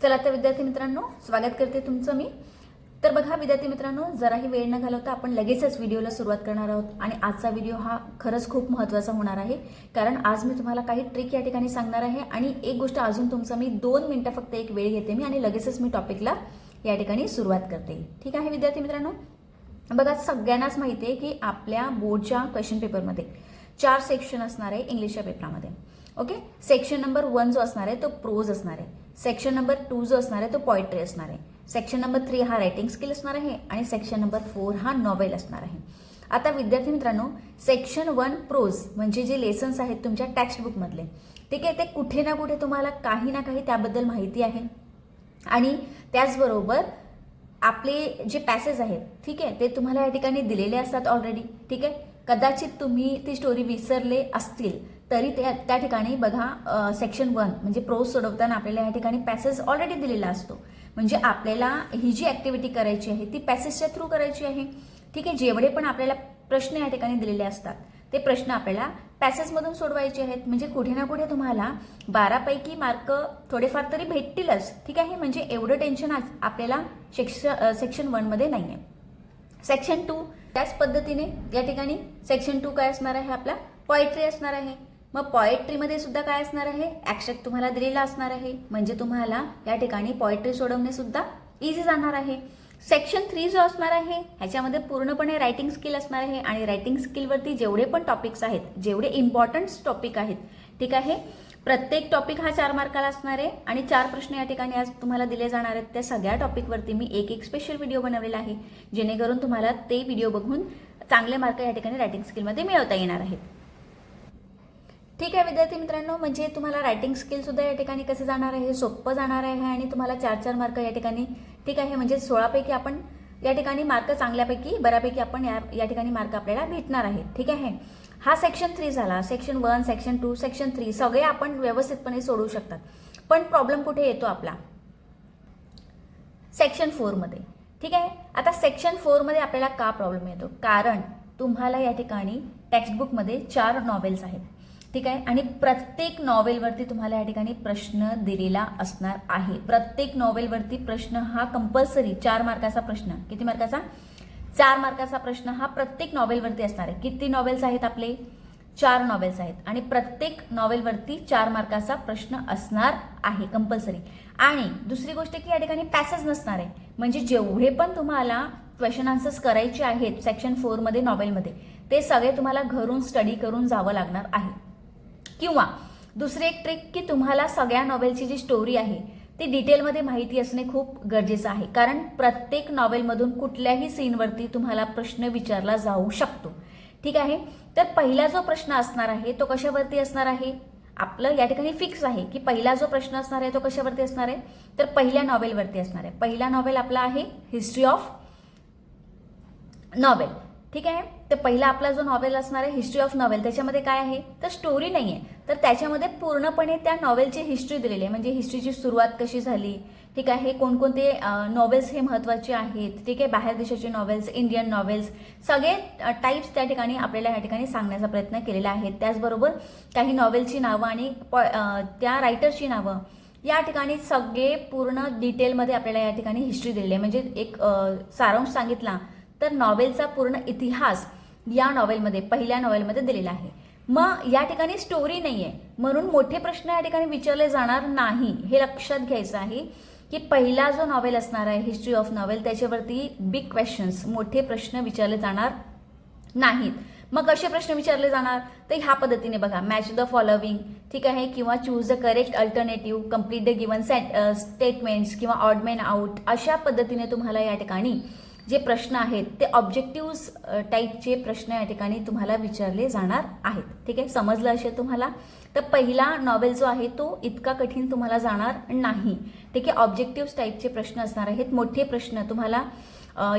चला तर विद्यार्थी मित्रांनो, स्वागत करते तुमचं मी. तर बघा विद्यार्थी मित्रांनो, जराही वेळ न घालवता आपण लगेचच व्हिडिओला सुरुवात करणार आहोत आणि आजचा व्हिडिओ हा खरंच खूप महत्त्वाचा होणार आहे. कारण आज मी तुम्हाला काही ट्रिक या ठिकाणी सांगणार आहे आणि एक गोष्ट अजून तुमचा मी 2 मिनिटं फक्त एक वेळ घेते मी आणि लगेचच मी टॉपिकला या ठिकाणी सुरुवात करते. ठीक आहे विद्यार्थी मित्रांनो, बघा सगळ्यांनाच माहिती आहे की आपल्या बोर्डच्या क्वेश्चन पेपरमध्ये 4 सेक्शन असणार आहे इंग्लिशच्या पेपरामध्ये. ओके, सेक्शन नंबर 1 जो असणार आहे तो प्रोज असणार आहे, सेक्शन नंबर 2 जो असणार आहे तो पोएट्री असणार आहे, सेक्शन नंबर 3 हा रायटिंग स्किल असणार आहे आणि सेक्शन नंबर 4 हा नॉवेल असणार आहे. आता विद्यार्थी मित्रांनो, सेक्शन 1 प्रोज म्हणजे जे लेसन्स आहेत तुमच्या टेक्स्ट बुकमधले, ठीक आहे, ते कुठे ना कुठे तुम्हाला काही ना काही त्याबद्दल माहिती आहे आणि त्याचबरोबर आपले जे पॅसेज आहेत, ठीक आहे, ते तुम्हाला या ठिकाणी दिलेले असतात ऑलरेडी. ठीक आहे, कदाचित तुम्ही ती स्टोरी विसरले असतील तरी त्या ठिकाणी बघा सेक्शन 1 म्हणजे प्रोज सोडवताना आपल्याला या ठिकाणी पॅसेज ऑलरेडी दिलेला असतो. म्हणजे आपल्याला ही जी ॲक्टिव्हिटी करायची आहे ती पॅसेजच्या थ्रू करायची आहे. ठीक आहे, जेवढे पण आपल्याला प्रश्न या ठिकाणी दिलेले असतात ते प्रश्न आपल्याला पॅसेजमधून सोडवायचे आहेत. म्हणजे कुठे ना कुठे तुम्हाला 12 पैकी मार्क थोडेफार तरी भेटतीलच. ठीक आहे, म्हणजे एवढं टेन्शन आपल्याला सेक्शन 1 मध्ये नाही आहे. सेक्शन 2 त्याच पद्धतीने या ठिकाणी सेक्शन 2 काय असणार आहे, आपला पोएट्री असणार आहे. मग पोएट्रीमध्ये सुद्धा काय असणार आहे, ॲक्स्ट्रॅक्ट तुम्हाला दिलेला असणार आहे. म्हणजे तुम्हाला या ठिकाणी पोएट्री सोडवणे सुद्धा इझी जाणार आहे. सेक्शन 3 जो असणार आहे ह्याच्यामध्ये पूर्णपणे रायटिंग स्किल असणार आहे आणि रायटिंग स्किलवरती जेवढे पण टॉपिक्स आहेत, जेवढे इम्पॉर्टंट टॉपिक आहेत, ठीक आहे, प्रत्येक टॉपिक हा 4 मार्काला असणार आहे आणि 4 प्रश्न या ठिकाणी आज तुम्हाला दिले जाणार आहेत. त्या सगळ्या टॉपिकवरती मी एक स्पेशल व्हिडिओ बनवलेला आहे जेणेकरून तुम्हाला ते व्हिडिओ बघून चांगले मार्क या ठिकाणी रायटिंग स्किलमध्ये मिळवता येणार आहेत. ठीक आहे विद्यार्थी मित्रांनो, म्हणजे तुम्हाला रायटिंग स्किल सुद्धा या ठिकाणी कसं जाणार आहे, सोपं जाणार आहे आणि तुम्हाला 4 मार्क या ठिकाणी, ठीक आहे, म्हणजे 16 पैकी आपण या ठिकाणी मार्क चांगल्यापैकी बऱ्यापैकी आपण या ठिकाणी मार्क आपल्याला भेटणार आहेत. ठीक आहे, हा सेक्शन 3 झाला. सेक्शन 1, सेक्शन 2, सेक्शन 3 सगळे आपण व्यवस्थितपणे सोडवू शकतात. पण प्रॉब्लेम कुठे येतो आपला, सेक्शन 4 मध्ये. ठीक आहे, आता सेक्शन 4 मध्ये आपल्याला का प्रॉब्लेम येतो, कारण तुम्हाला या ठिकाणी टेक्स्टबुकमध्ये 4 नॉवेल्स आहेत. ठीक आहे, आणि प्रत्येक नॉवेलवरती तुम्हाला या ठिकाणी प्रश्न दिलेला असणार आहे. प्रत्येक नॉवेलवरती प्रश्न हा कंपल्सरी 4 मार्काचा प्रश्न, किती मार्काचा, 4 मार्काचा प्रश्न हा प्रत्येक नॉवेलवरती असणार आहे. किती नॉवेल्स आहेत आपले, 4 नॉवेल्स आहेत आणि प्रत्येक नॉवेलवरती 4 मार्काचा प्रश्न असणार आहे कंपल्सरी. आणि दुसरी गोष्ट की या ठिकाणी पॅसेज नसणार आहे. म्हणजे जेवढे पण तुम्हाला क्वेश्चन आन्सर्स करायचे आहेत सेक्शन 4 मध्ये नॉवेलमध्ये, ते सगळे तुम्हाला घरून स्टडी करून जावं लागणार आहे. किंवा दुसरी एक ट्रिक की तुम्हाला सगळ्या नॉवेलची जी स्टोरी आहे ती डिटेलमध्ये माहिती असणे खूप गरजेचं आहे. कारण प्रत्येक नॉवेलमधून कुठल्याही सीनवरती तुम्हाला प्रश्न विचारला जाऊ शकतो. ठीक आहे, तर पहिला जो प्रश्न असणार आहे तो कशावरती असणार आहे, आपलं या ठिकाणी फिक्स आहे की पहिला जो प्रश्न असणार आहे तो कशावरती असणार आहे, तर पहिल्या नॉवेलवरती असणार आहे. पहिला नॉवेल आपला आहे हिस्ट्री ऑफ नॉवेल. ठीक आहे, तर पहिला आपला जो नॉवेल असणार आहे हिस्ट्री ऑफ नॉवेल, त्याच्यामध्ये काय आहे तर स्टोरी नाही आहे, तर त्याच्यामध्ये पूर्णपणे त्या नॉवेलची हिस्ट्री दिलेली आहे. म्हणजे हिस्ट्रीची सुरुवात कशी झाली, ठीक आहे, कोणकोणते नॉवेल्स हे महत्त्वाचे आहेत, ठीक आहे, बाहेर देशाचे नॉवेल्स, इंडियन नॉवेल्स, सगळे टाईप्स त्या ठिकाणी आपल्याला या ठिकाणी सांगण्याचा प्रयत्न केलेला आहे. त्याचबरोबर काही नॉवेलची नावं आणि त्या रायटरची नावं या ठिकाणी सगळे पूर्ण डिटेलमध्ये आपल्याला या ठिकाणी हिस्ट्री दिलेली आहे. म्हणजे एक सारांश सांगितला तर नॉवेलचा पूर्ण इतिहास या नॉवेलमध्ये, पहिल्या नॉवेलमध्ये दिलेला आहे. मग या ठिकाणी स्टोरी नाही आहे म्हणून मोठे प्रश्न या ठिकाणी विचारले जाणार नाही, हे लक्षात घ्यायचं आहे की पहिला जो नॉवेल असणार आहे हिस्ट्री ऑफ नॉवेल त्याच्यावरती बिग क्वेश्चन्स, मोठे प्रश्न विचारले जाणार नाहीत. मग कसे प्रश्न विचारले जाणार तर ह्या पद्धतीने बघा, मॅच द फॉलोविंग, ठीक आहे, किंवा choose the correct alternative, complete the given statements किंवा ऑड मॅन आउट, अशा पद्धतीने तुम्हाला या ठिकाणी जे प्रश्न आहेत ते ऑब्जेक्टिव्ह टाईपचे प्रश्न या ठिकाणी तुम्हाला विचारले जाणार आहेत. ठीक आहे, समजलं असेल तुम्हाला. तर पहिला नॉवेल जो आहे तो इतका कठीण तुम्हाला जाणार नाही. ठीक आहे, ऑब्जेक्टिव्ह टाईपचे प्रश्न असणार आहेत, मोठे प्रश्न तुम्हाला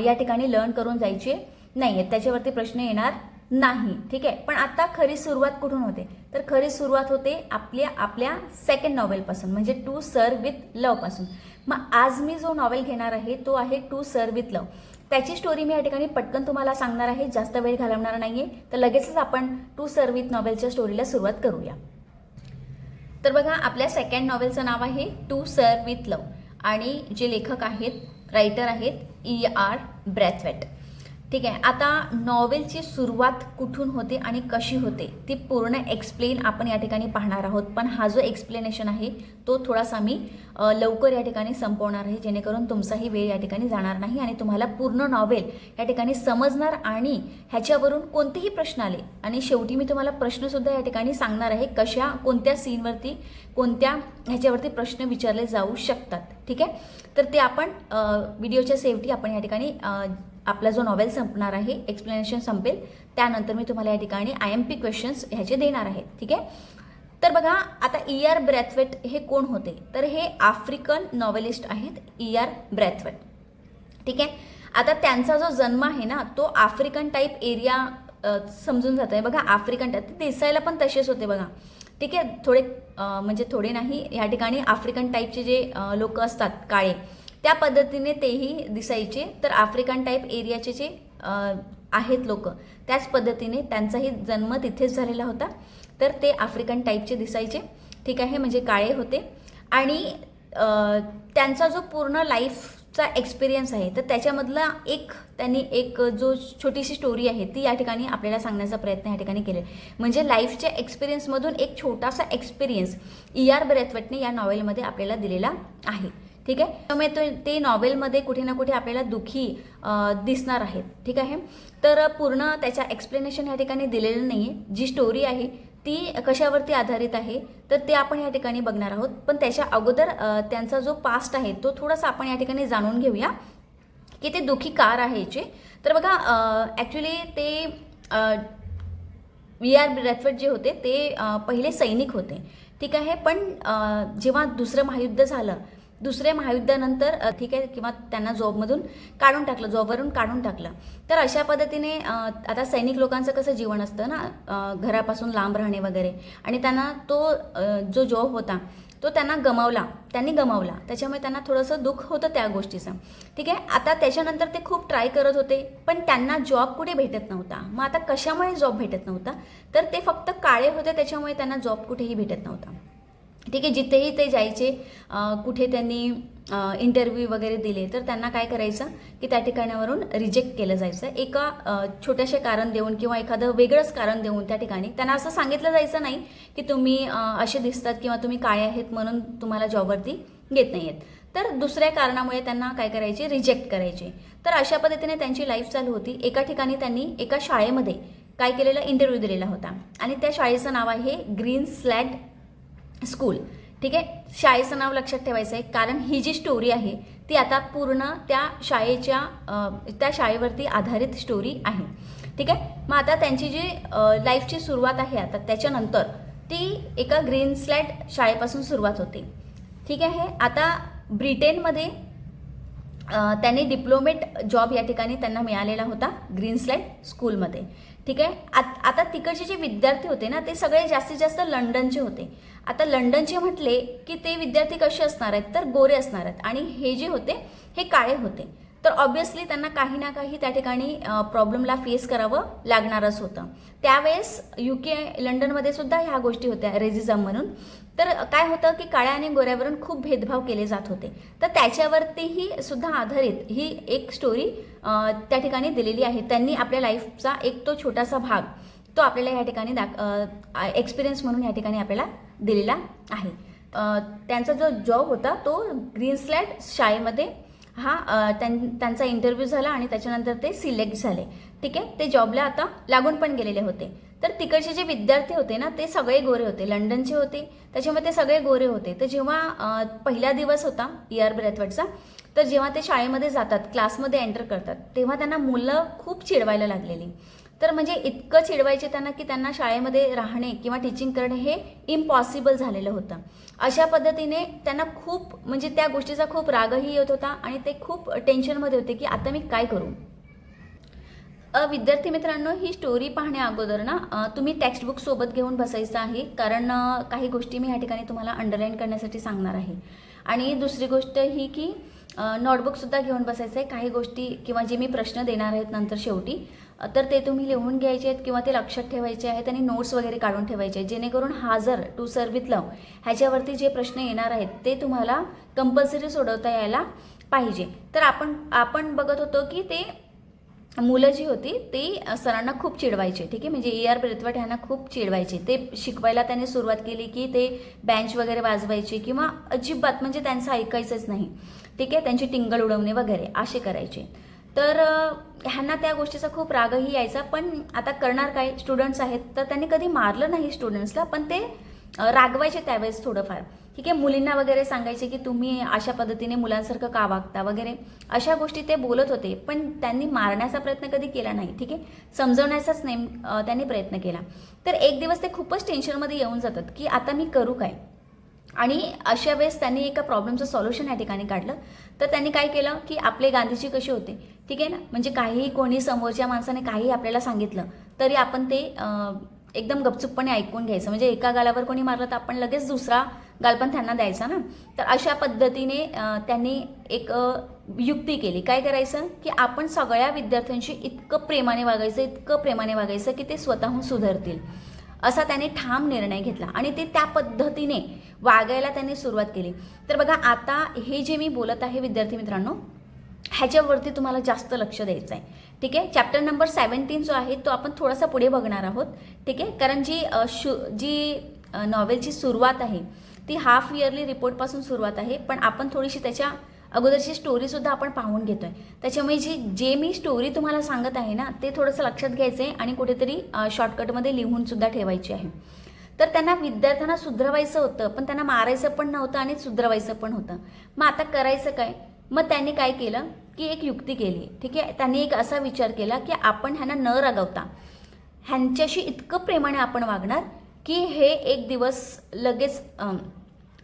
या ठिकाणी लर्न करून जायचे नाही आहेत, त्याच्यावरती प्रश्न येणार नाही. ठीक आहे, पण आता खरी सुरुवात कुठून होते तर खरी सुरुवात होते आपल्या सेकंड नॉवेलपासून, म्हणजे टू सर विथ लव पासून. मग आज मी जो नॉवेल घेणार आहे तो आहे टू सर विथ लव. त्याची स्टोरी मी या ठिकाणी पटकन तुम्हाला सांगणार आहे, जास्त वेळ घालवणार नाहीये. तर लगेचच आपण टू सर विथ नॉवेलच्या स्टोरीला सुरुवात करूया. तर बघा, आपल्या सेकंड नॉवेलचं नाव आहे टू सर विथ लव आणि जे लेखक आहेत रायटर आहेत E.R. ब्रॅथवेट. ठीक आहे. आता नॉवेलची सुरुवात कुठून होते आणि कशी होते ती पूर्ण एक्सप्लेन आपण या ठिकाणी पाहणार आहोत. पण हा जो एक्सप्लेनेशन आहे तो थोडासा मी लवकर या ठिकाणी संपवणार आहे, जेणेकरून तुमचाही वेळ या ठिकाणी जाणार नाही आणि तुम्हाला पूर्ण नॉवेल या ठिकाणी समजणार आणि ह्याच्यावरून कोणतेही प्रश्न आले आणि शेवटी मी तुम्हाला प्रश्नसुद्धा या ठिकाणी सांगणार आहे, कोणत्या सीनवरती कोणत्या ह्याच्यावरती प्रश्न विचारले जाऊ शकतात. ठीक आहे. तर ते आपण व्हिडिओच्या शेवटी आपण या ठिकाणी आपला जो नॉवेल संपणार आहे, एक्सप्लेनेशन संपेल त्यानंतर मी तुम्हाला या ठिकाणी IMP क्वेश्चन्स ह्याचे देणार आहेत. ठीक आहे. तर बघा आता E.R. ब्रॅथवेट हे कोण होते, तर हे आफ्रिकन नॉवेलिस्ट आहेत E.R. ब्रॅथवेट. ठीक आहे. आता त्यांचा जो जन्म आहे ना तो आफ्रिकन टाईप एरिया समजून जात आहे. बघा आफ्रिकन टाईप दिसायला पण तसेच होते बघा. ठीक आहे. थोडे म्हणजे थोडे नाही, ह्या ठिकाणी आफ्रिकन टाईपचे जे लोक असतात काळे त्या पद्धतीने तेही दिसायचे. तर आफ्रिकन टाईप एरियाचे जे आहेत लोक त्याच पद्धतीने त्यांचाही जन्म तिथेच झालेला होता. तर ते आफ्रिकन टाईपचे दिसायचे. ठीक आहे. म्हणजे काळे होते आणि त्यांचा जो पूर्ण लाईफचा एक्सपिरियन्स आहे तर त्याच्यामधला त्यांनी एक जो छोटीशी स्टोरी आहे ती या ठिकाणी आपल्याला सांगण्याचा प्रयत्न या ठिकाणी केले. म्हणजे लाईफच्या एक्सपिरियन्समधून एक छोटासा एक्सपिरियन्स E.R. ब्रॅथवेटने या नॉवेलमध्ये आपल्याला दिलेला आहे. ठीक आहे. त्यामुळे ते नॉवेलमध्ये कुठे ना कुठे आपल्याला दुःखी दिसणार आहेत. ठीक आहे. तर पूर्ण त्याच्या एक्सप्लेनेशन या ठिकाणी दिलेलं नाही आहे. जी स्टोरी आहे ती कशावरती आधारित आहे तर ते आपण या ठिकाणी बघणार आहोत. पण त्याच्या अगोदर त्यांचा जो पास्ट आहे तो थोडासा आपण या ठिकाणी जाणून घेऊया की ते दुःखी का राहायचे. तर बघा ॲक्च्युली ते E.R. ब्रॅथवेट जे होते ते पहिले सैनिक होते. ठीक आहे. पण जेव्हा दुसरं महायुद्ध झालं, दुसऱ्या महायुद्धानंतर ठीक आहे किंवा त्यांना जॉबवरून काढून टाकलं. तर अशा पद्धतीने आता सैनिक लोकांचं कसं जीवन असतं ना, घरापासून लांब राहणे वगैरे, आणि त्यांना तो जो जॉब होता तो त्यांनी गमावला. त्याच्यामुळे त्यांना थोडंसं दुःख होतं त्या गोष्टीचं. ठीक आहे. आता त्याच्यानंतर ते खूप ट्राय करत होते पण त्यांना जॉब कुठे भेटत नव्हता. मग आता कशामुळे जॉब भेटत नव्हता तर ते फक्त काळे होते त्याच्यामुळे त्यांना जॉब कुठेही भेटत नव्हता. ठीक आहे. जिथेही ते जायचे, कुठे त्यांनी इंटरव्ह्यू वगैरे दिले तर त्यांना काय करायचं की त्या ठिकाणावरून रिजेक्ट केलं जायचं एका छोट्याशा कारण देऊन किंवा एखादं वेगळंच कारण देऊन. त्या ठिकाणी त्यांना असं सांगितलं जायचं नाही की तुम्ही असे दिसतात किंवा तुम्ही काळे आहेत म्हणून तुम्हाला जॉबवरती घेत नाही आहेत. तर दुसऱ्या कारणामुळे त्यांना काय करायचे, रिजेक्ट करायचे. तर अशा पद्धतीने त्यांची लाईफ चालू होती. एका ठिकाणी त्यांनी एका शाळेमध्ये काय केलेला, इंटरव्ह्यू दिलेला होता आणि त्या शाळेचं नाव आहे ग्रीन स्लॅड स्कूल. ठीक आहे. शाळेचं नाव लक्षात ठेवायचं आहे कारण ही जी स्टोरी आहे ती आता पूर्ण त्या शाळेवरती आधारित स्टोरी आहे. ठीक आहे. मग आता त्यांची जी लाईफची सुरुवात आहे आता त्याच्यानंतर ती एका ग्रीन स्लॅड शाळेपासून सुरुवात होते. ठीक आहे. आता ब्रिटनमध्ये त्यांनी डिप्लोमेट जॉब या ठिकाणी त्यांना मिळालेला होता ग्रीन स्लॅड स्कूलमध्ये. ठीक आहे. आता तिकडचे जे विद्यार्थी होते ना ते सगळे जास्तीत जास्त लंडनचे होते. आता लंडनचे म्हटले की ते विद्यार्थी कसे असणार आहेत तर गोरे असणार आहेत आणि हे जे होते हे काळे होते. तर ऑब्व्हियसली त्यांना काही ना काही त्या ठिकाणी प्रॉब्लेमला फेस करावं लागणारच होतं. त्यावेळेस UK लंडनमध्ये सुद्धा ह्या गोष्टी होत्या रेसिझम म्हणून. तर काय होतं की काळ्या आणि गोऱ्यावरून खूप भेदभाव केले जात होते. तर त्याच्यावरतीही सुद्धा आधारित ही एक स्टोरी त्या ठिकाणी दिलेली आहे. त्यांनी आपल्या लाईफचा एक तो छोटासा भाग तो आपल्याला ह्या ठिकाणी एक्सपिरियन्स म्हणून या ठिकाणी आपल्याला दिलेला आहे. त्यांचा जो जॉब होता तो ग्रीन स्लॅड शाळेमध्ये त्यांचा इंटरव्ह्यू झाला आणि त्याच्यानंतर ते सिलेक्ट झाले. ठीक आहे. ते जॉबला आता लागून पण गेलेले होते. तर तिकडचे जे विद्यार्थी होते ना ते सगळे गोरे होते, लंडनचे होते त्याच्यामुळे ते सगळे गोरे होते. तर जेव्हा पहिला दिवस होता E.R. ब्रॅथवेटचा, तर जेव्हा ते शाळेमध्ये जातात, क्लासमध्ये एंटर करतात, तेव्हा त्यांना मुलं खूप चिडवायला लागलेली. तर म्हणजे इतकं चिडवायचे त्यांना की त्यांना शाळेमध्ये राहणे किंवा टीचिंग करणे हे इम्पॉसिबल झालेलं होतं. अशा पद्धतीने त्यांना खूप म्हणजे त्या गोष्टीचा खूप रागही येत होता आणि ते खूप टेन्शनमध्ये होते की आता मी काय करू. विद्यार्थी मित्रांनो, ही स्टोरी पाहण्या अगोदर ना तुम्ही टेक्स्टबुक सोबत घेऊन बसायचं आहे कारण काही गोष्टी मी ह्या ठिकाणी तुम्हाला अंडरलाईन करण्यासाठी सांगणार आहे. आणि दुसरी गोष्ट ही की नोटबुकसुद्धा घेऊन बसायचं आहे. काही गोष्टी किंवा जे मी प्रश्न देणार आहेत नंतर शेवटी तर ते तुम्ही लिहून घ्यायचे आहेत किंवा ते लक्षात ठेवायचे आहेत आणि नोट्स वगैरे काढून ठेवायचे आहेत, जेणेकरून हा जर टू सर्व विथ लव ह्याच्यावरती जे प्रश्न येणार आहेत ते तुम्हाला कंपल्सरी सोडवता यायला पाहिजे. तर आपण बघत होतो की ते मुलं जी होती ती सरांना खूप चिडवायचे. ठीक आहे, म्हणजे AR ब्रेथवाट ह्यांना खूप चिडवायचे. ते शिकवायला त्यांनी सुरुवात केली की ते बेंच वगैरे वाजवायचे किंवा अजिबात म्हणजे त्यांचं ऐकायचंच नाही. ठीक आहे, त्यांची टिंगल उडवणे वगैरे असे करायचे. तर ह्यांना त्या गोष्टीचा खूप रागही यायचा. पण आता करणार काय, स्टुडंट्स आहेत तर त्यांनी कधी मारलं नाही स्टुडंट्सला, पण ते रागवायचे त्यावेळेस थोडंफार. ठीक आहे, मुलींना वगैरे सांगायचे की तुम्ही अशा पद्धतीने मुलांसारखं का वागता वगैरे अशा गोष्टी ते बोलत होते. पण त्यांनी मारण्याचा प्रयत्न कधी केला नाही. ठीक आहे, समजवण्याचाच त्यांनी प्रयत्न केला. तर एक दिवस ते खूपच टेन्शनमध्ये येऊन जातात की आता मी करू काय. आणि अशा वेळेस त्यांनी एका प्रॉब्लेमचं सॉल्युशन या ठिकाणी काढलं. तर त्यांनी काय केलं की आपले गांधीजी कसे होते, ठीक आहे ना, म्हणजे काहीही कोणी समोरच्या माणसाने काही आपल्याला सांगितलं तरी आपण ते एकदम गपचूपपणे ऐकून घ्यायचं. म्हणजे एका गालावर कोणी मारलं तर आपण लगेच दुसरा गाल पण त्यांना द्यायचा ना. तर अशा पद्धतीने त्यांनी एक युक्ती केली. काय करायचं की आपण सगळ्या विद्यार्थ्यांशी इतकं प्रेमाने वागायचं की ते स्वतःहून सुधारतील, असा त्याने ठाम निर्णय घेतला आणि ते त्या पद्धतीने वागायला त्यांनी सुरुवात केली. तर बघा, आता हे जे मी बोलत आहे विद्यार्थी मित्रांनो, ह्याच्यावरती तुम्हाला जास्त लक्ष द्यायचं आहे. ठीक आहे, चॅप्टर नंबर 17 जो आहे तो आपण थोडासा पुढे बघणार आहोत. ठीक आहे, कारण जी नॉवेलची सुरुवात आहे ती हाफ इयरली रिपोर्टपासून सुरुवात आहे, पण आपण थोडीशी त्याच्या अगोदरची स्टोरीसुद्धा आपण पाहून घेतोय. त्याच्यामुळे जे मी स्टोरी तुम्हाला सांगत आहे ना ते थोडंसं लक्षात घ्यायचं आहे आणि कुठेतरी शॉर्टकटमध्ये लिहूनसुद्धा ठेवायची आहे. तर त्यांना विद्यार्थ्यांना सुधरवायचं होतं, पण त्यांना मारायचं पण नव्हतं आणि सुधरवायचं पण होतं. मग आता करायचं काय, मग त्यांनी काय केलं की एक युक्ती केली. ठीक आहे, त्यांनी एक असा विचार केला की आपण ह्यांना न रागवता ह्यांच्याशी इतकं प्रेमाने आपण वागणार की हे एक दिवस लगेच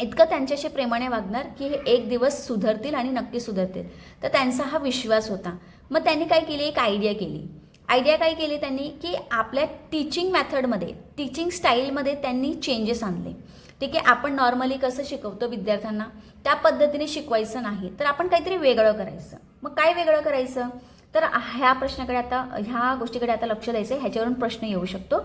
इतकं त्यांच्याशी प्रेमाने वागणार की हे एक दिवस सुधरतील आणि नक्की सुधरतील. तर त्यांचा हा विश्वास होता. मग त्यांनी काय केली, एक आयडिया काय केली त्यांनी की आपल्या टीचिंग मेथडमध्ये, टीचिंग स्टाईलमध्ये त्यांनी चेंजेस आणले. ठीक आहे, आपण नॉर्मली कसं शिकवतो विद्यार्थ्यांना त्या पद्धतीने शिकवायचं नाही, तर आपण काहीतरी वेगळं करायचं. मग काय वेगळं करायचं, तर ह्या गोष्टीकडे आता लक्ष द्यायचं. ह्याच्यावरून प्रश्न येऊ शकतो.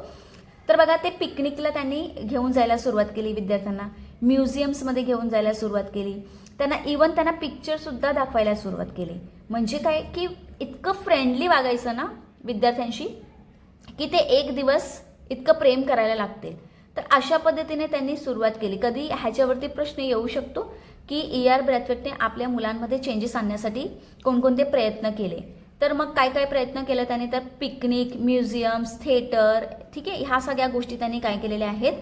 तर बघा, ते पिकनिकला त्यांनी घेऊन जायला सुरुवात केली विद्यार्थ्यांना, म्युझियम्समध्ये घेऊन जायला सुरुवात केली. त्यांना पिक्चरसुद्धा दाखवायला सुरुवात केली. म्हणजे काय की इतकं फ्रेंडली वागायचं ना विद्यार्थ्यांशी की ते एक दिवस इतकं प्रेम करायला लागते. तर अशा पद्धतीने त्यांनी सुरुवात केली. कधी ह्याच्यावरती प्रश्न येऊ शकतो की AR ब्रॅथवेटने आपल्या मुलांमध्ये चेंजेस आणण्यासाठी कोणकोणते प्रयत्न केले. तर मग काय प्रयत्न केले त्यांनी, तर पिकनिक, म्युझियम्स, थिएटर, ठीक आहे, ह्या सगळ्या गोष्टी त्यांनी काय केलेल्या आहेत,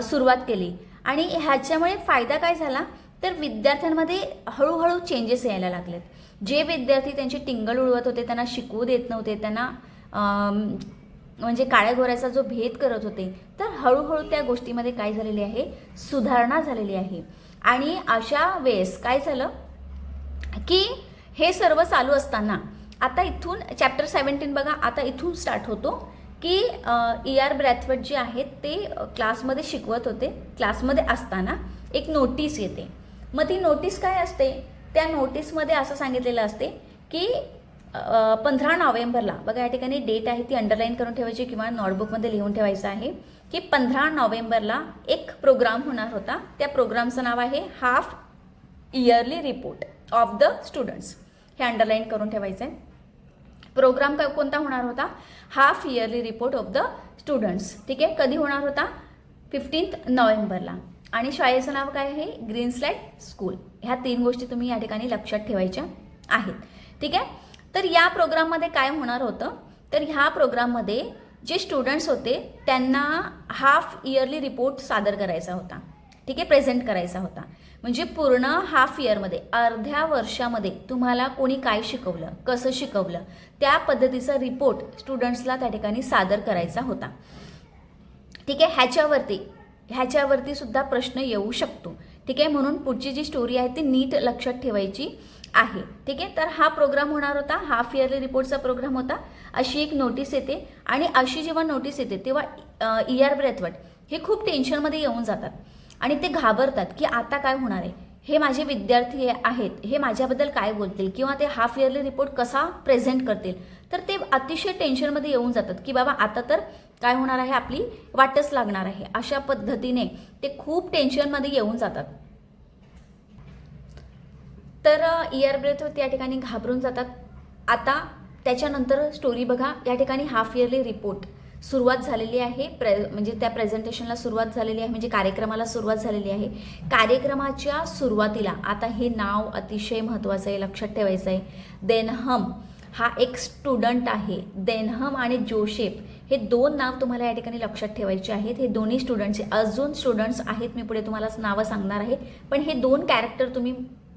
सुरुवात केली. आणि ह्याच्यामुळे फायदा काय झाला, तर विद्यार्थ्यांमध्ये हळूहळू चेंजेस यायला लागलेत. जे विद्यार्थी त्यांची टिंगल उडवत होते, त्यांना शिकवू देत नव्हते, त्यांना म्हणजे काळ्या गोऱ्याचा जो भेद करत होते, तर हळूहळू त्या गोष्टीमध्ये काय झालेली आहे, सुधारणा झालेली आहे. आणि अशा वेळेस काय झालं की हे सर्व चालू असताना आता इथून चॅप्टर 17 बघा, आता इथून स्टार्ट होतो की AR ब्रॅथवेट जे आहेत ते क्लासमध्ये शिकवत होते. क्लासमध्ये असताना एक नोटीस येते. मग ती नोटीस काय असते, त्या नोटीसमध्ये असं सांगितलेलं असते की 15 नोव्हेंबरला, बघा या ठिकाणी डेट आहे ती अंडरलाईन करून ठेवायची किंवा नोटबुकमध्ये लिहून ठेवायचं आहे की 15 नोव्हेंबरला एक प्रोग्राम होणार होता. त्या प्रोग्रामचं नाव आहे half yearly report of the students. हे अंडरलाईन करून ठेवायचं आहे. प्रोग्राम कोणता होणार होता, half yearly report of the students. ठीक आहे, कधी होणार होता, 15 नोव्हेंबरला. आणि शाळेचं नाव काय आहे, ग्रीनस्लॅट स्कूल. ह्या 3 गोष्टी तुम्ही या ठिकाणी लक्षात ठेवायच्या आहेत. ठीक आहे, तर या प्रोग्राममध्ये काय होणार होतं, तर ह्या प्रोग्राममध्ये जे स्टुडंट्स होते त्यांना हाफ इयरली रिपोर्ट सादर करायचा होता. ठीक आहे, प्रेझेंट करायचा होता. म्हणजे पूर्ण हाफ इयरमध्ये, अर्ध्या वर्षामध्ये तुम्हाला कोणी काय शिकवलं, कसं शिकवलं, त्या पद्धतीचा रिपोर्ट स्टुडंट्सला त्या ठिकाणी सादर करायचा होता. ठीक आहे, ह्याच्यावरती सुद्धा प्रश्न येऊ शकतो. ठीक आहे, म्हणून पुढची जी स्टोरी आहे ती नीट लक्षात ठेवायची आहे. ठीक आहे, तर हा प्रोग्राम होणार होता, हाफ इयरली रिपोर्टचा प्रोग्राम होता. अशी एक नोटीस येते आणि अशी जेव्हा नोटीस येते तेव्हा AR ब्रॅथवेट हे खूप टेन्शनमध्ये येऊन जातात आणि ते घाबरतात की आता काय होणार आहे. हे माझे विद्यार्थी आहेत हे माझ्याबद्दल काय बोलतील किंवा ते हाफ इयरली रिपोर्ट कसा प्रेझेंट करतील, तर ते अतिशय टेन्शनमध्ये येऊन जातात की बाबा आता तर काय होणार आहे, आपली वाटच लागणार आहे. अशा पद्धतीने ते खूप टेन्शनमध्ये येऊन जातात. तर इयर ब्रेथ या ठिकाणी घाबरून जातात. आता त्याच्यानंतर स्टोरी बघा. या ठिकाणी हाफ इयरली रिपोर्ट सुरुवात झालेली आहे. म्हणजे त्या प्रेझेंटेशनला सुरुवात झालेली आहे, म्हणजे कार्यक्रमाला सुरुवात झालेली आहे. कार्यक्रमाच्या सुरुवातीला आता हे नाव अतिशय महत्त्वाचं आहे, लक्षात ठेवायचं आहे. देनहम हा एक स्टुडंट आहे. देनहम आणि जोसेफ हे दोन नाव तुम्हाला या ठिकाणी लक्षात ठेवायचे आहेत. हे दोन्ही स्टुडंट्स, अजून स्टुडंट्स आहेत, मी पुढे तुम्हाला नावं सांगणार आहे, पण हे दोन कॅरेक्टर तुम्ही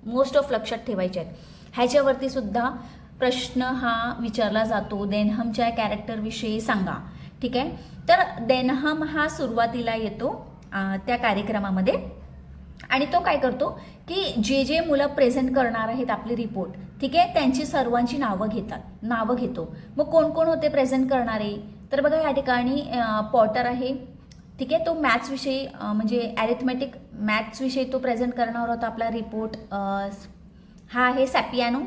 मोस्ट ऑफ लक्षात ठेवायचे आहेत. ह्याच्यावरती सुद्धा प्रश्न हा विचारला जातो, देनहमच्या कॅरेक्टरविषयी सांगा. ठीक आहे. तर देनहम हा सुरुवातीला येतो त्या कार्यक्रमामध्ये आणि तो काय करतो की जे मुलं प्रेझेंट करणार आहेत आपली रिपोर्ट, ठीक आहे, त्यांची सर्वांची नावं घेतो. मग कोण कोण होते प्रेझेंट करणारे, तर बघा या ठिकाणी पॉटर आहे. ठीक आहे, तो मॅथ्सविषयी म्हणजे ॲरिथमेटिक मॅथ्सविषयी तो प्रेझेंट करणार होता आपला रिपोर्ट. हा आहे सॅपियानो,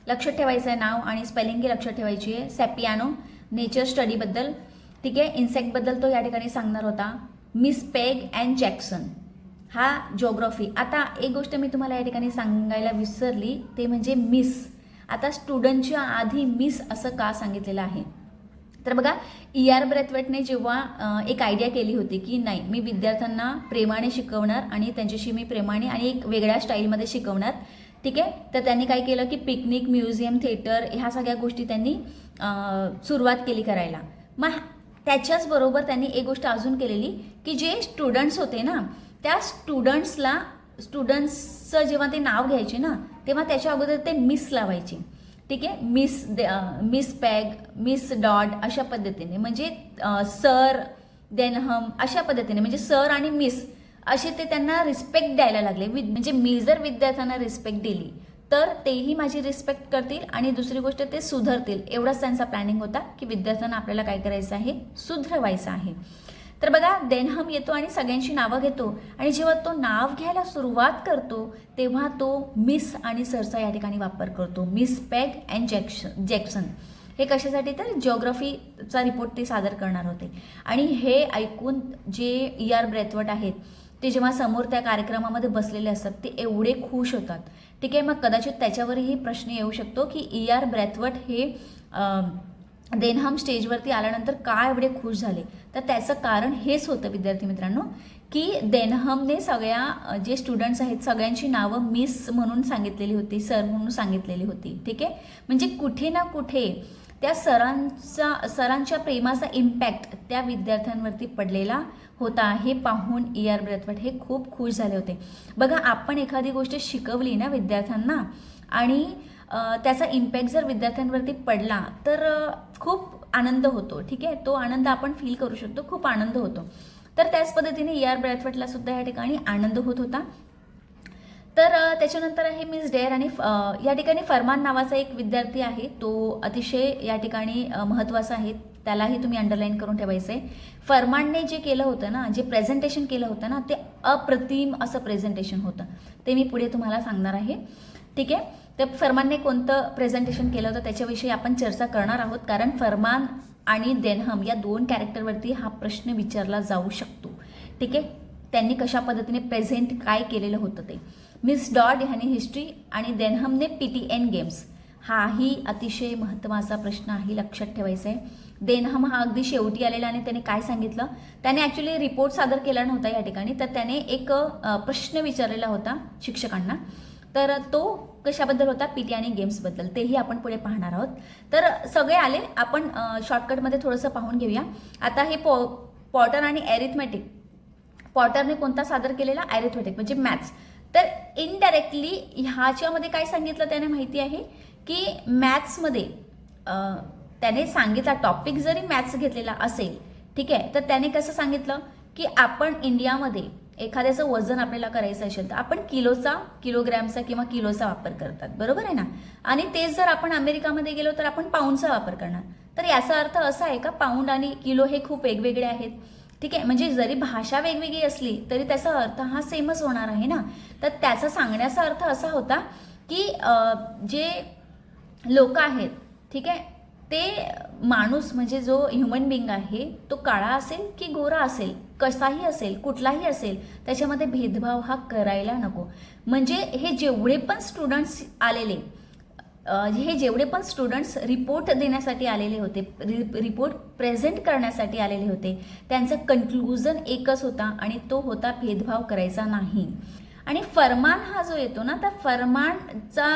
लक्षात ठेवायचं आहे नाव आणि स्पेलिंगही लक्षात ठेवायची आहे. सॅपियानो नेचर स्टडीबद्दल, ठीक आहे, इन्सेक्टबद्दल तो या ठिकाणी सांगणार होता. मिस पेग अँड जॅक्सन हा जिओग्राफी. आता एक गोष्ट मी तुम्हाला या ठिकाणी सांगायला विसरली, ते म्हणजे मिस. आता स्टुडंटच्या आधी मिस असं का सांगितलेलं आहे, तर बघा ER ब्रेथवेटने जेव्हा एक आयडिया केली होती की नाही मी विद्यार्थ्यांना प्रेमाने शिकवणार आणि त्यांच्याशी मी प्रेमाने आणि एक वेगळ्या स्टाईलमध्ये शिकवणार. ठीक आहे, तर त्यांनी काय केलं की पिकनिक, म्युझियम, थिएटर ह्या सगळ्या गोष्टी त्यांनी सुरुवात केली करायला. मग त्याच्याचबरोबर त्यांनी एक गोष्ट अजून केलेली की जे स्टुडंट्स होते ना, त्या स्टुडंट्सचं जेव्हा ते नाव घ्यायचे ना, तेव्हा त्याच्या अगोदर ते मिस लावायचे. ठीक आहे, मिस पॅग, मिस डॉट अशा पद्धतीने, म्हणजे सर, देनहम अशा पद्धतीने, म्हणजे सर आणि मिस असे ते त्यांना रिस्पेक्ट द्यायला लागले. म्हणजे मी जर विद्यार्थ्यांना रिस्पेक्ट दिली तर तेही माझी रिस्पेक्ट करतील आणि दुसरी गोष्ट ते सुधारतील. एवढाच त्यांचा प्लॅनिंग होता की विद्यार्थ्यांना आपल्याला काय करायचं आहे, सुधरवायचं आहे. तर बघा देनहम येतो आणि सगळ्यांची नावं घेतो आणि जेव्हा तो नाव घ्यायला सुरुवात करतो तेव्हा तो मिस आणि सरचा या ठिकाणी वापर करतो. मिस पेग अँड जॅक्सन हे कशासाठी, तर जिओग्राफीचा रिपोर्ट ते सादर करणार होते. आणि हे ऐकून जे ER ब्रेथवेट आहेत ते जेव्हा समोर त्या कार्यक्रमामध्ये बसलेले असतात ते एवढे खुश होतात. ठीक आहे, मग कदाचित त्याच्यावरही प्रश्न येऊ शकतो की ER ब्रेथवेट हे देनहम स्टेजवरती आल्यानंतर का एवढे खुश झाले, तर त्याचं कारण हेच होतं विद्यार्थी मित्रांनो की देनहमने सगळ्या जे स्टुडंट्स आहेत सगळ्यांची नावं मिस म्हणून सांगितलेली होती, सर म्हणून सांगितलेली होती. ठीक आहे, म्हणजे कुठे ना कुठे त्या सरांच्या प्रेमाचा इम्पॅक्ट त्या विद्यार्थ्यांवरती पडलेला होता. हे पाहून ER ब्रेथवेट हे खूप खुश झाले होते. बघा आपण एखादी गोष्ट शिकवली ना विद्यार्थ्यांना आणि त्याचा इम्पॅक्ट जर विद्यार्थ्यांवरती पडला तर खूप आनंद होतो. ठीक आहे, तो आनंद आपण फील करू शकतो, खूप आनंद होतो. तर त्याच पद्धतीने ER ब्रेथवेटला सुद्धा या ठिकाणी आनंद होत होता. तर त्याच्यानंतर आहे मिस डेअर आणि या ठिकाणी फरमान नावाचा एक विद्यार्थी आहे, तो अतिशय या ठिकाणी महत्त्वाचा आहे, त्यालाही तुम्ही अंडरलाईन करून ठेवायचं आहे. फरमानने जे केलं होतं ना, जे प्रेझेंटेशन केलं होतं ना, ते अप्रतिम असं प्रेझेंटेशन होतं, ते मी पुढे तुम्हाला सांगणार आहे. ठीक आहे, तर फरमानने कोणतं प्रेझेंटेशन केलं होतं त्याच्याविषयी आपण चर्चा करणार आहोत, कारण फरमान आणि देनहम या दोन कॅरेक्टरवरती हा प्रश्न विचारला जाऊ शकतो. ठीक आहे, त्यांनी कशा पद्धतीने प्रेझेंट काय केलेलं होतं ते. मिस डॉड ह्यांनी हिस्ट्री आणि देनहमने PTN गेम्स. हाही अतिशय महत्त्वाचा प्रश्न आहे, लक्षात ठेवायचा आहे. देनहम हा अगदी शेवटी आलेला आणि त्याने काय सांगितलं, त्याने ॲक्च्युली रिपोर्ट सादर केला नव्हता या ठिकाणी, तर त्याने एक प्रश्न विचारलेला होता शिक्षकांना, तर तो कशाबद्दल होता, PT आणि गेम्सबद्दल. तेही आपण पुढे पाहणार आहोत. तर सगळे आले, आपण शॉर्टकटमध्ये थोडंसं पाहून घेऊया. आता हे पॉटर आणि ॲरिथमेटिक, पॉटरने कोणता सादर केलेला, ॲरिथमेटिक म्हणजे मॅथ्स. तर इनडायरेक्टली ह्याच्यामध्ये काय सांगितलं त्याने माहिती आहे की मॅथ्समध्ये त्याने सांगितला टॉपिक जरी मॅथ्स घेतलेला असेल, ठीक आहे, तर त्याने कसं सांगितलं की आपण इंडियामध्ये एखाद्याचं वजन आपल्याला करायचं असेल तर आपण किलोग्रॅमचा किंवा किलोचा वापर करतात, बरोबर आहे ना. आणि तेच जर आपण अमेरिकामध्ये गेलो तर आपण पाऊंडचा वापर करणार. तर याचा अर्थ असा आहे का पाऊंड आणि किलो हे खूप वेगवेगळे आहेत. ठीक आहे, म्हणजे जरी भाषा वेगवेगळी असली तरी त्याचा अर्थ हा सेमच होणार आहे ना. तर त्याचा सांगण्याचा अर्थ असा होता की जे लोक आहेत, ठीक आहे, ते माणूस म्हणजे जो ह्युमन बिंग आहे तो काळा असेल की गोरा असेल, कसाही असेल, कुठलाही असेल, त्याच्यामध्ये भेदभाव हा करायला नको. म्हणजे हे जेवढे पण स्टुडंट्स आलेले, हे जेवढे पण स्टुडंट्स रिपोर्ट देण्यासाठी आलेले होते, रिपोर्ट प्रेझेंट करण्यासाठी आलेले होते, त्यांचं कन्क्लुजन एकच होता आणि तो होता भेदभाव करायचा नाही. आणि फरमान हा जो येतो ना, त्या फरमानचा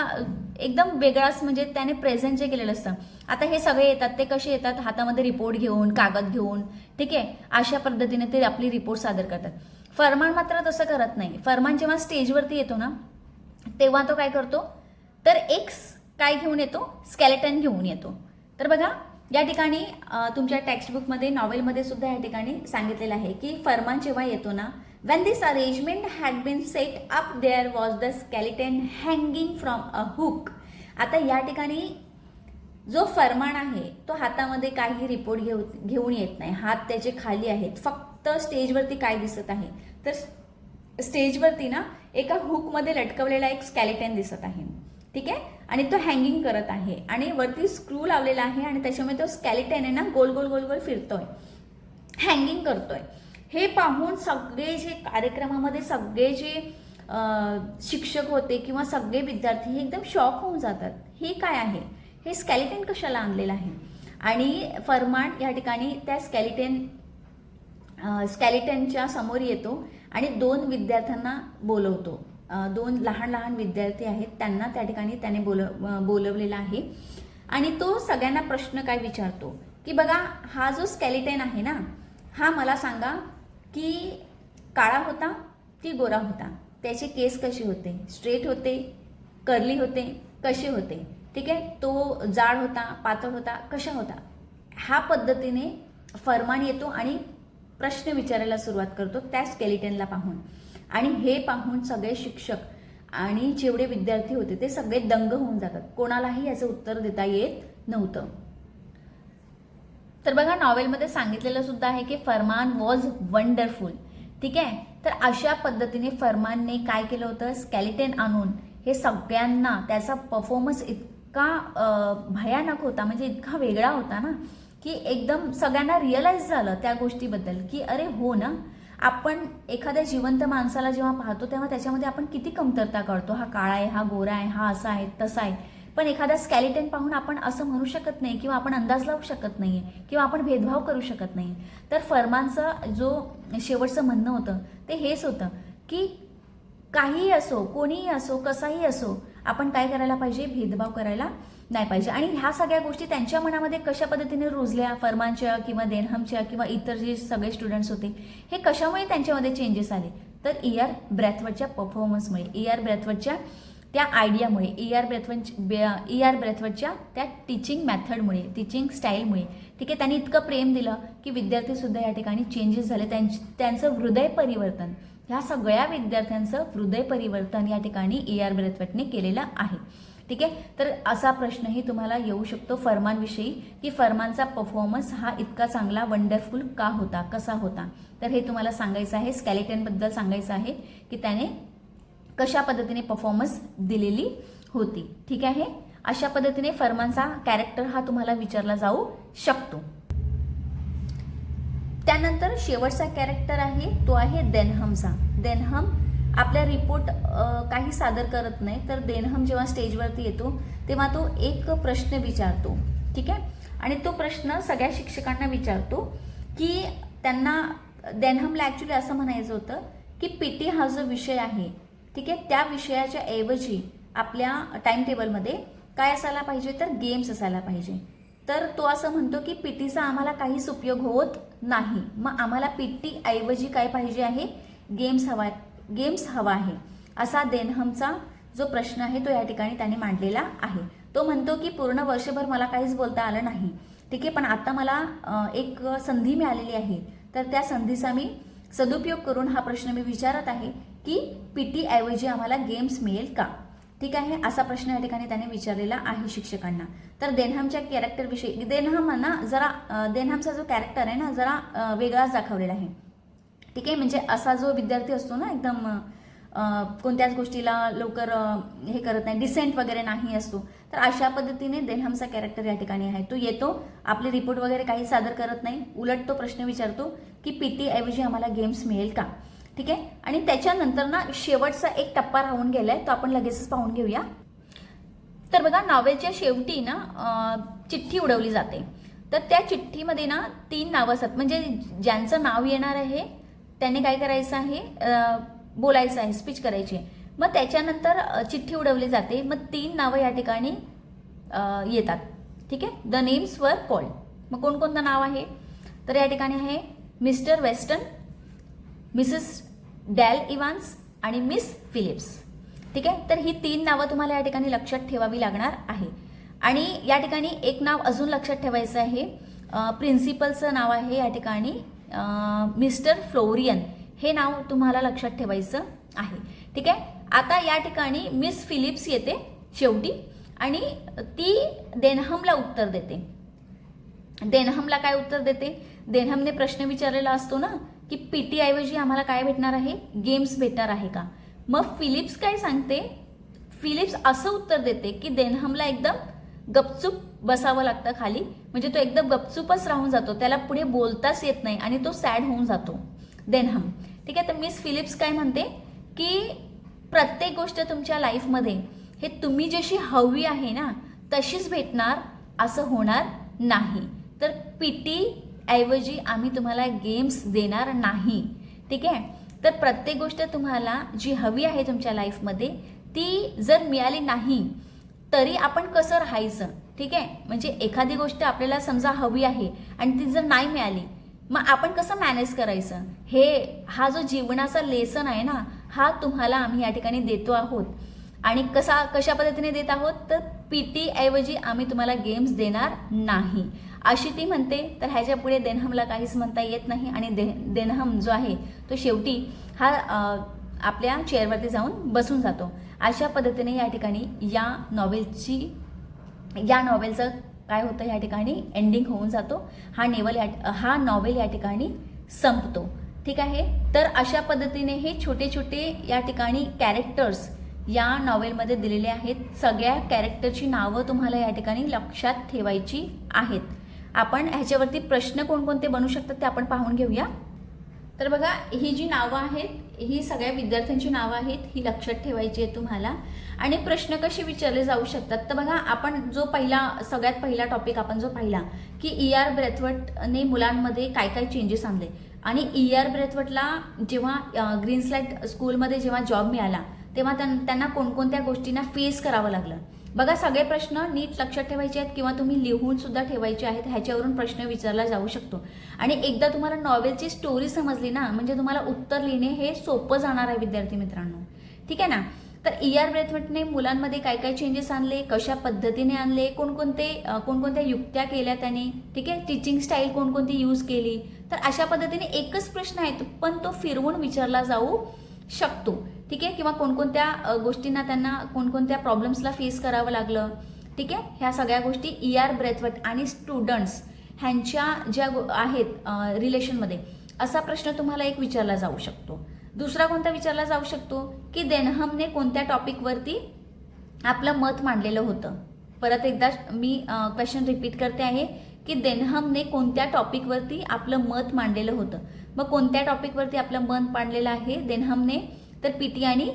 एकदम वेगळाच, म्हणजे त्याने प्रेझेंट जे केलेलं असतं. आता हे सगळे येतात, ते कसे येतात, हातामध्ये रिपोर्ट घेऊन, कागद घेऊन, ठीक आहे, अशा पद्धतीने ते आपली रिपोर्ट सादर करतात. फरमान मात्र तसं करत नाही. फरमान जेव्हा स्टेजवरती येतो ना, तेव्हा तो काय करतो, तर एक काय घेऊन येतो, स्केलेटन घेऊन येतो. तर बघा या ठिकाणी तुमच्या टेक्स्टबुकमध्ये, नॉवेलमध्ये सुद्धा या ठिकाणी सांगितलेलं आहे की फरमान जेव्हा येतो ना, when this arrangement had been set up there was the skeleton hanging from a hook. आता या ठिकाणी जो फरमान आहे तो हातामध्ये काही रिपोर्ट घेऊन येत नाही, हात त्याचे खाली आहेत. फक्त स्टेजवरती काय दिसत आहे, तर स्टेजवरती ना एका हुकमध्ये लटकवलेला एक स्केलेटन दिसत आहे, ठीक आहे, आणि तो हँगिंग करत आहे आणि वरती स्क्रू लावलेला आहे आणि त्याच्यामुळे तो स्केलेटन आहे ना गोल गोल गोल गोल फिरतोय, हँगिंग करतोय. हे पाहून सगळे जे कार्यक्रमामध्ये सगळे जे शिक्षक होते किंवा सगळे विद्यार्थी हे एकदम शॉक होऊन जातात. हे काय आहे, हे स्केलेटन कशाला आणलेलं आहे. आणि फरमान या ठिकाणी त्या स्केलेटनच्या समोर येतो आणि 2 विद्यार्थ्यांना बोलवतो. 2 लहान लहान विद्यार्थी आहेत, त्यांना त्या ठिकाणी त्याने बोलवलेला आहे. आणि तो सगळ्यांना प्रश्न काय विचारतो की बघा, हा जो स्केलेटन आहे ना, हा मला सांगा की काळा होता की गोरा होता, त्याचे केस कसे होते, स्ट्रेट होते, कर्ली होते, कसे होते, ठीक आहे, तो जाड होता, पातळ होता, कशा होता. ह्या पद्धतीने फरमान येतो आणि प्रश्न विचारायला सुरुवात करतो त्या स्केलेटनला पाहून. आणि हे पाहून सगळे शिक्षक आणि जेवढे विद्यार्थी होते ते सगळे दंग होऊन जातात. कोणालाही याचं उत्तर देता येत नव्हतं. तर बघा नॉवेलमध्ये सांगितलेलं सुद्धा आहे की फरमान वॉज वंडरफुल, ठीक आहे. तर अशा पद्धतीने फरमानने काय केलं होतं, स्केलेटन आणून हे सगळ्यांना, त्याचा परफॉर्मन्स इतका भयानक होता, म्हणजे इतका वेगळा होता ना, की एकदम सगळ्यांना रिअलाइज झालं त्या गोष्टीबद्दल की अरे हो ना, आपण एखाद्या जिवंत माणसाला जेव्हा पाहतो तेव्हा त्याच्यामध्ये आपण किती कमतरता काढतो. हा काळा आहे, हा गोरा आहे, हा असा आहे, तसा आहे. पण एखादा स्केलेटन पाहून आपण असं म्हणू शकत नाही किंवा आपण अंदाज लावू शकत नाही किंवा आपण भेदभाव करू शकत नाही. तर फरमानचा जो शेवटचं म्हणणं होतं ते हेच होतं की काहीही असो, कोणीही असो, कसाही असो, आपण काय करायला पाहिजे, भेदभाव करायला नाही पाहिजे. आणि ह्या सगळ्या गोष्टी त्यांच्या मनामध्ये कशा पद्धतीने रुजल्या, फरमानच्या किंवा देनहमच्या किंवा इतर जे सगळे स्टुडंट्स होते, हे कशामुळे त्यांच्यामध्ये चेंजेस आले, तर E.R. ब्रॅथवर्डच्या परफॉर्मन्समुळे, E.R. ब्रॅथवर्डच्या त्या आयडियामुळे, E.R. ब्रॅथवर्डच्या त्या टीचिंग मेथडमुळे, टीचिंग स्टाईलमुळे, ठीक आहे. त्यांनी इतकं प्रेम दिलं की विद्यार्थीसुद्धा या ठिकाणी चेंजेस झाले. त्यांचं हृदय परिवर्तन, ह्या सगळ्या विद्यार्थ्यांचं हृदय परिवर्तन या ठिकाणी E.R. ब्रॅथवर्डने केलेलं आहे, ठीक आहे. तर असा प्रश्नही तुम्हाला येऊ शकतो फरमानविषयी की फरमानचा परफॉर्मन्स हा इतका चांगला, वंडरफुल का होता, कसा होता. तर हे तुम्हाला सांगायचं आहे, स्केलेटनबद्दल सांगायचं आहे की त्याने कशा पद्धतीने परफॉर्मन्स दिलेली होती, ठीक आहे. अशा पद्धतीने फरमानचा कॅरेक्टर हा तुम्हाला विचारला जाऊ शकतो. त्यानंतर शेवटचा कॅरेक्टर आहे तो आहे देनहमचा. देनहम आपल्या रिपोर्ट काही सादर करत नाही, तर देनहम जेव्हा स्टेजवरती येतो तेव्हा तो एक प्रश्न विचारतो, ठीक आहे. आणि तो प्रश्न सगळ्या शिक्षकांना विचारतो की त्यांना, देनहमला ॲक्च्युली असं म्हणायचं होतं की PT हा जो विषय आहे, ठीक आहे, त्या विषयाच्या ऐवजी आपल्या टाइम टेबलमध्ये काय असायला पाहिजे, तर गेम्स असायला पाहिजे. तर तो असं म्हणतो की PTचा आम्हाला काहीच उपयोग होत नाही, मग आम्हाला PT ऐवजी काय पाहिजे आहे, गेम्स हवा आहे. असा देनहमचा जो प्रश्न आहे तो या ठिकाणी त्याने मांडलेला आहे. तो म्हणतो की पूर्ण वर्षभर मला काहीच बोलता आलं नाही, ठीक आहे, पण आता मला एक संधी मिळालेली आहे, तर त्या संधीचा मी सदुपयोग करून हा प्रश्न मी विचारत आहे की PT ऐवजी आम्हाला गेम्स मिळेल का. ठीक आहे, असा प्रश्न या ठिकाणी त्याने विचारलेला आहे शिक्षकांना. तर देनहामच्या कॅरेक्टरविषयी, देनहाम ना जरा देनहामचा जो कॅरेक्टर आहे ना जरा वेगळाच दाखवलेला आहे. ठीक आहे, म्हणजे असा जो विद्यार्थी असतो ना एकदम कोणत्याच गोष्टीला लवकर हे करत नाही, डिसेंट वगैरे नाही असतो, तर अशा पद्धतीने देनहामचा कॅरेक्टर या ठिकाणी आहे. तो येतो, आपले रिपोर्ट वगैरे काही सादर करत नाही, उलट तो प्रश्न विचारतो की पीटी ऐवजी आम्हाला गेम्स मिळेल का. ठीक आहे, आणि त्याच्यानंतर ना शेवटचा एक टप्पा राहून गेलाय, तो आपण लगेचच पाहून घेऊया. तर बघा, नॉवेलच्या शेवटी ना चिठ्ठी उडवली जाते. तर त्या चिठ्ठीमध्ये ना 3 नावं असतात, म्हणजे ज्यांचं नाव येणार आहे त्यांनी काय करायचं आहे, बोलायचं आहे, स्पीच करायची. मग त्याच्यानंतर चिठ्ठी उडवली जाते, मग 3 नावं या ठिकाणी येतात. ठीक आहे, द नेम्स वर कॉल्ड. मग कोणकोणतं नाव आहे, तर या ठिकाणी आहे mister western, Mrs Dell Evans आणि मिस फिलिप्स. ठीक आहे, तर ही 3 नावं तुम्हाला या ठिकाणी लक्षात ठेवावी लागणार आहे. आणि या ठिकाणी एक नाव अजून लक्षात ठेवायचं आहे, प्रिन्सिपलचं नाव आहे या ठिकाणी मिस्टर फ्लोरियन, हे नाव तुम्हाला लक्षात ठेवायचं आहे. ठीक आहे, आता या ठिकाणी मिस फिलिप्स येते शेवटी आणि ती देनहामला उत्तर देते. देनहामला काय उत्तर देते, देनहामने प्रश्न विचारलेला असतो ना की पीटी ऐवजी आम्हाला काय भेटणार आहे, गेम्स भेटणार आहे का. मग फिलिप्स काय सांगते, फिलिप्स असं उत्तर देते की देनहामला एकदम गपचूप बसावं लागतं खाली, म्हणजे तो एकदम गपचूपच राहून जातो, त्याला पुढे बोलताच येत नाही आणि तो सॅड होऊन जातो देनहाम. ठीक आहे, तर मिस फिलिप्स काय म्हणते की प्रत्येक गोष्ट तुमच्या लाईफमध्ये हे तुम्ही जशी हवी आहे ना तशीच भेटणार असं होणार नाही. तर पीटी ऐवजी आम्ही तुम्हाला गेम्स देणार नाही. ठीक आहे, तर प्रत्येक गोष्ट तुम्हाला जी हवी आहे तुमच्या लाईफमध्ये ती जर मिळाली नाही तरी आपण कसं राहायचं. ठीक आहे, म्हणजे एखादी गोष्ट आपल्याला समजा हवी आहे आणि ती जर नाही मिळाली मग आपण कसं मॅनेज करायचं, हा जो जीवनाचा लेसन आहे ना हा तुम्हाला आम्ही या ठिकाणी देतो आहोत. आणि कशा पद्धतीने देत आहोत, तर पीटी ऐवजी आम्ही तुम्हाला गेम्स देणार नाही अशी ती म्हणते. तर ह्याच्या पुढे देनहामला काहीच म्हणता येत नाही आणि देनहाम जो आहे तो शेवटी हा आपल्या चेअरवरती जाऊन बसून जातो. अशा पद्धतीने या ठिकाणी या नॉवेलचं काय होतं, या ठिकाणी एंडिंग होऊन जातो. हा नॉवेल या ठिकाणी संपतो. ठीक आहे, तर अशा पद्धतीने हे छोटे छोटे या ठिकाणी कॅरेक्टर्स या नॉवेलमध्ये दिलेले आहेत. सगळ्या कॅरेक्टरची नावं तुम्हाला या ठिकाणी लक्षात ठेवायची आहेत. आपण ह्याच्यावरती प्रश्न कोणकोणते बनू शकतात ते आपण पाहून घेऊया. तर बघा, ही जी नावं आहेत ही सगळ्या विद्यार्थ्यांची नावं आहेत, ही लक्षात ठेवायची आहे तुम्हाला. आणि प्रश्न कसे विचारले जाऊ शकतात, तर बघा आपण जो सगळ्यात पहिला टॉपिक आपण जो पाहिला की ER ब्रेथवटने मुलांमध्ये काय काय चेंजेस आणले. आणि ER ब्रेथवटला जेव्हा ग्रीनस्लॅट स्कूलमध्ये जेव्हा जॉब मिळाला तेव्हा त्यांना कोणकोणत्या गोष्टींना फेस करावं लागलं. बघा, सगळे प्रश्न नीट लक्षात ठेवायचे आहेत किंवा तुम्ही लिहून सुद्धा ठेवायचे आहेत. ह्याच्यावरून प्रश्न विचारला जाऊ शकतो. आणि एकदा तुम्हाला नॉवेलची स्टोरी समजली ना म्हणजे तुम्हाला उत्तर लिहिणे हे सोपं जाणार आहे विद्यार्थी मित्रांनो. ठीक आहे ना, तर ER ब्रेथवटने मुलांमध्ये काय काय चेंजेस आणले, कशा पद्धतीने आणले, कोणकोणत्या युक्त्या केल्या त्याने. ठीक आहे, टीचिंग स्टाईल कोणकोणती यूज केली. तर अशा पद्धतीने एकच प्रश्न आहे पण तो फिरवून विचारला जाऊ शकतो. ठीक आहे, किंवा कोणकोणत्या गोष्टींना त्यांना कोणकोणत्या प्रॉब्लेम्सला फेस करावं लागलं. ठीक आहे, ह्या सगळ्या गोष्टी ER ब्रेथवट आणि स्टुडंट्स ह्यांच्या ज्या आहेत रिलेशनमध्ये असा प्रश्न तुम्हाला एक विचारला जाऊ शकतो. दुसरा कोणता विचारला जाऊ शकतो की देनहामने कोणत्या टॉपिकवरती आपलं मत मांडलेलं होतं. परत एकदा मी क्वेश्चन रिपीट करते आहे की देनहामने कोणत्या टॉपिकवरती आपलं मत मांडलेलं होतं. मग कोणत्या टॉपिकवरती आपलं मत मांडलेलं आहे देनहामने, तर पीटी आणि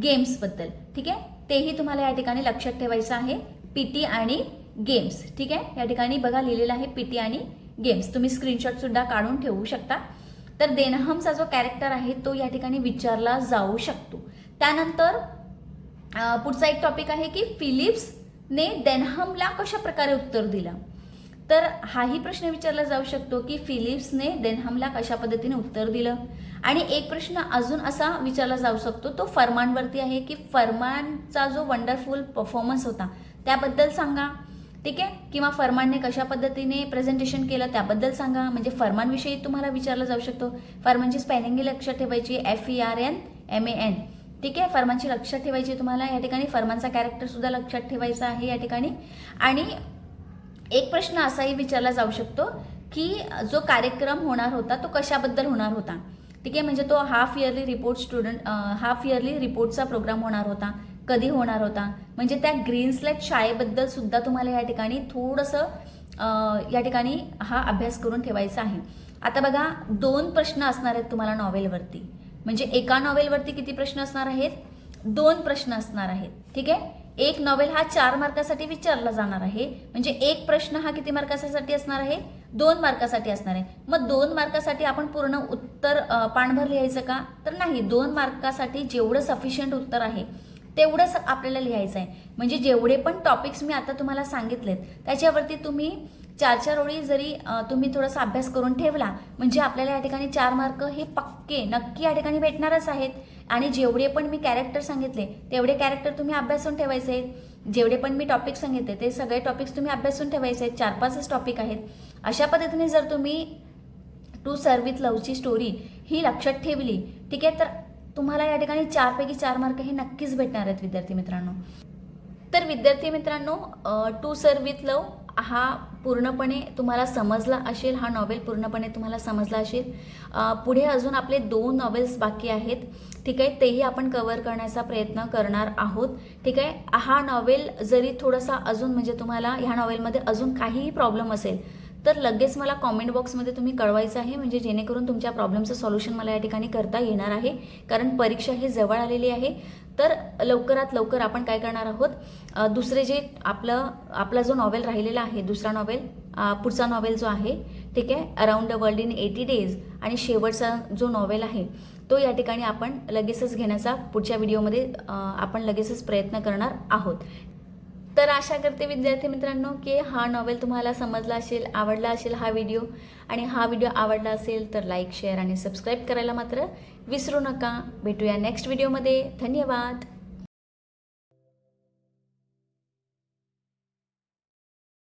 गेम्सबद्दल. ठीक आहे, तेही तुम्हाला या ठिकाणी लक्षात ठेवायचं आहे, पीटी आणि गेम्स. ठीक आहे, या ठिकाणी बघा लिहिलेलं आहे पीटी आणि गेम्स, तुम्ही स्क्रीनशॉट सुद्धा काढून ठेवू शकता. तर देनहामचा जो कॅरेक्टर आहे तो या ठिकाणी विचारला जाऊ शकतो. त्यानंतर पुढचा एक टॉपिक आहे की फिलिप्सने देनहामला कशा प्रकारे उत्तर दिलं. तर हाही प्रश्न विचारला जाऊ शकतो की फिलिप्सने देनहामला कशा पद्धतीने उत्तर दिलं. आणि एक प्रश्न अजून असा विचारला जाऊ शकतो तो फरमानवरती आहे की फरमानचा जो वंडरफुल परफॉर्मन्स होता त्याबद्दल सांगा. ठीक आहे, किंवा फरमानने कशा पद्धतीने प्रेझेंटेशन केलं त्याबद्दल सांगा. म्हणजे फरमानविषयी तुम्हाला विचारलं जाऊ शकतो. फरमानची स्पेलिंग लक्षात ठेवायची FERMAN. ठीक आहे, फरमानची लक्षात ठेवायची तुम्हाला या ठिकाणी, फरमानचा कॅरेक्टरसुद्धा लक्षात ठेवायचा आहे या ठिकाणी. आणि एक प्रश्न असाही विचारला जाऊ शकतो की जो कार्यक्रम होणार होता तो कशाबद्दल होणार होता. ठीक आहे, म्हणजे तो हाफ इयरली रिपोर्टचा प्रोग्राम होणार होता, कधी होणार होता, म्हणजे त्या ग्रीन स्लेट शाळेबद्दल सुद्धा तुम्हाला या ठिकाणी थोडंसं या ठिकाणी हा अभ्यास करून ठेवायचा आहे. आता बघा 2 प्रश्न असणार आहेत तुम्हाला नॉवेलवरती, म्हणजे एका नॉवेलवरती किती प्रश्न असणार आहेत, 2 प्रश्न असणार आहेत. ठीक आहे, एक नॉवेल हा 4 मार्कासाठी विचारला जाणार आहे, म्हणजे एक प्रश्न हा किती मार्कासाठी असणार आहे, 2 मार्कासाठी असणार आहे. मग 2 मार्कासाठी आपण पूर्ण उत्तर पानभर लिहायचं का, तर नाही, 2 मार्कासाठी जेवढं सफिशियंट उत्तर आहे तेवढंच आपल्याला लिहायचं आहे. म्हणजे जेवढे पण टॉपिक्स मी आता तुम्हाला सांगितलेत त्याच्यावरती तुम्ही 4-4 ओळी जरी तुम्ही थोडासा अभ्यास करून ठेवला म्हणजे आपल्याला या ठिकाणी 4 मार्क हे पक्के नक्की या ठिकाणी भेटणारच आहेत. आणि जेवढे पण मी कॅरेक्टर सांगितले तेवढे कॅरेक्टर तुम्ही अभ्यासून ठेवायचे आहेत, जेवढे पण मी टॉपिक सांगितले ते सगळे टॉपिक्स तुम्ही अभ्यासून ठेवायचे आहेत. 4-5च टॉपिक आहेत. अशा पद्धतीने जर तुम्ही टू सर्व विथ लवची स्टोरी ही लक्षात ठेवली, ठीक आहे, तर तुम्हाला या ठिकाणी 4 पैकी 4 मार्क हे नक्कीच भेटणार आहेत विद्यार्थी मित्रांनो. तर विद्यार्थी मित्रांनो, टू सर्व विथ लव हा पूर्णपणे तुम्हाला समजला असेल, हा नॉवेल पूर्णपणे तुम्हाला समजला असेल. पुढे अजून आपले 2 नॉवेल्स बाकी आहेत. ठीक आहे, तेही आपण कव्हर करण्याचा प्रयत्न करणार आहोत. ठीक आहे, हा नॉवेल जरी थोडासा अजून म्हणजे तुम्हाला ह्या नॉवेलमध्ये अजून काहीही प्रॉब्लेम असेल तर लगेच मला कॉमेंट बॉक्समध्ये तुम्ही कळवायचं आहे, म्हणजे जेणेकरून तुमच्या प्रॉब्लेमचं सॉल्युशन मला या ठिकाणी करता येणार आहे. कारण परीक्षा ही जवळ आलेली आहे. तर लवकरात लवकर आपण काय करणार आहोत, दुसरे जे आपला जो नॉवेल राहिलेला आहे, दुसरा नॉवेल, पुढचा नॉवेल जो आहे, ठीक आहे, around the world in 80 days, आणि शेवटचा जो नॉवेल आहे तो या ठिकाणी आपण लगेचच घेण्याचा पुढच्या व्हिडिओमध्ये आपण लगेचच प्रयत्न करणार आहोत. तर आशा करते विद्यार्थी मित्रांनो की हा नॉवेल तुम्हाला समजला असेल, आवडला असेल हा व्हिडिओ. आणि हा व्हिडिओ आवडला असेल तर लाईक, शेअर आणि सबस्क्राईब करायला मात्र विसरू नका. भेटूया नेक्स्ट व्हिडिओमध्ये. धन्यवाद.